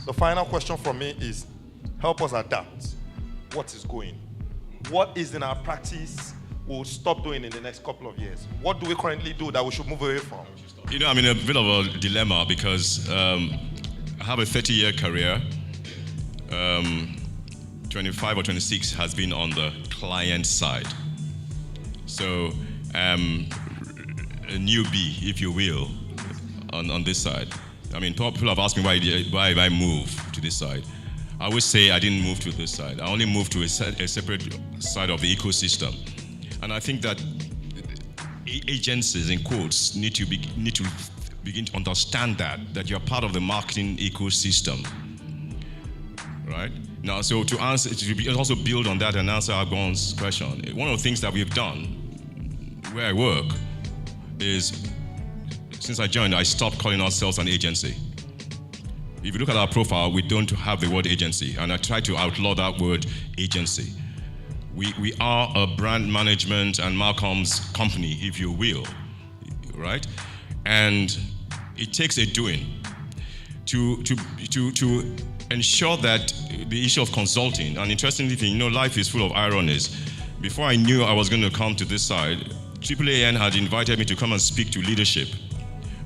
The final question from me is, help us adapt. What is going? What is in our practice we'll stop doing in the next couple of years? What do we currently do that we should move away from? You know, I'm in a bit of a dilemma because I have a 30-year career. 25 or 26 has been on the client side. So a newbie, if you will, on this side. I mean, people have asked me why I moved to this side. I would say I didn't move to this side. I only moved to a separate side of the ecosystem. And I think that agencies, in quotes, need to begin to understand that you're part of the marketing ecosystem, right? Now, so to also build on that and answer Agbon's question, one of the things that we've done where I work is, since I joined, I stopped calling ourselves an agency. If you look at our profile, we don't have the word agency, and I try to outlaw that word agency. We are a brand management and Marcomms company, if you will, right? And it takes a doing to ensure that the issue of consulting, and interestingly, you know, life is full of ironies. Before I knew I was going to come to this side, AAAN had invited me to come and speak to leadership.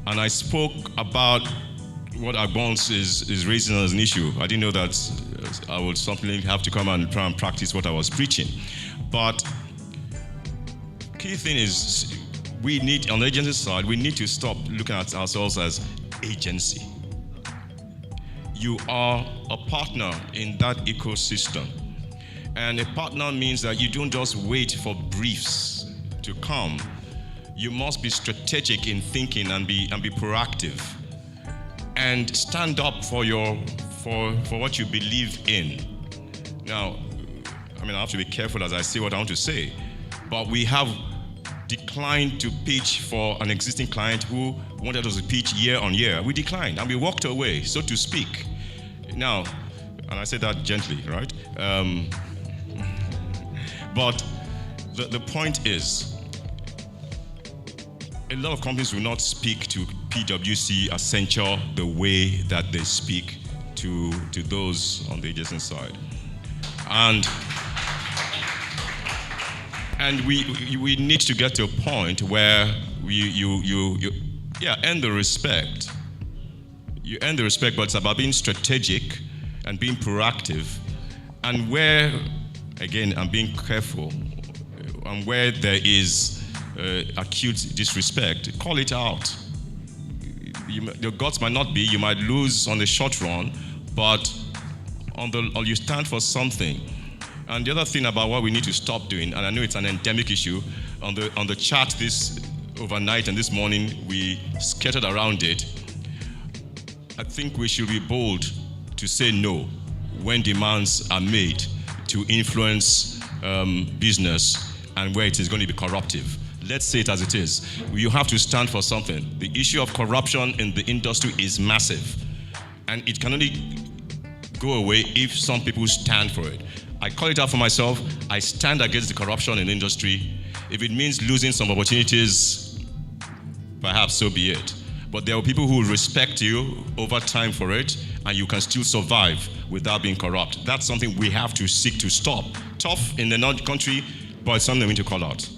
And I spoke about what Agbon is raising as an issue. I didn't know that I would simply have to come and try and practice what I was preaching. But key thing is, we need, on the agency side, we need to stop looking at ourselves as agency. You are a partner in that ecosystem. And a partner means that you don't just wait for briefs to come. You must be strategic in thinking and be proactive. And stand up for what you believe in. Now, I mean, I have to be careful as I say what I want to say, but we have declined to pitch for an existing client who wanted us to pitch year on year. We declined and we walked away, so to speak. Now, and I say that gently, right? But the point is, a lot of companies will not speak to PwC Accenture the way that they speak to those on the agency side. And we need to get to a point where you earn the respect. You earn the respect, but it's about being strategic and being proactive. And where, again, I'm being careful, and where there is acute disrespect, call it out. Your guts might not be, you might lose on the short run, but you stand for something. And the other thing about what we need to stop doing, and I know it's an endemic issue, on the chat this overnight and this morning, we skirted around it. I think we should be bold to say no when demands are made to influence business and where it is going to be corruptive. Let's say it as it is. You have to stand for something. The issue of corruption in the industry is massive, and it can only go away if some people stand for it. I call it out for myself. I stand against the corruption in the industry. If it means losing some opportunities, perhaps so be it. But there are people who will respect you over time for it, and you can still survive without being corrupt. That's something we have to seek to stop. Tough in the country, but it's something we need to call out.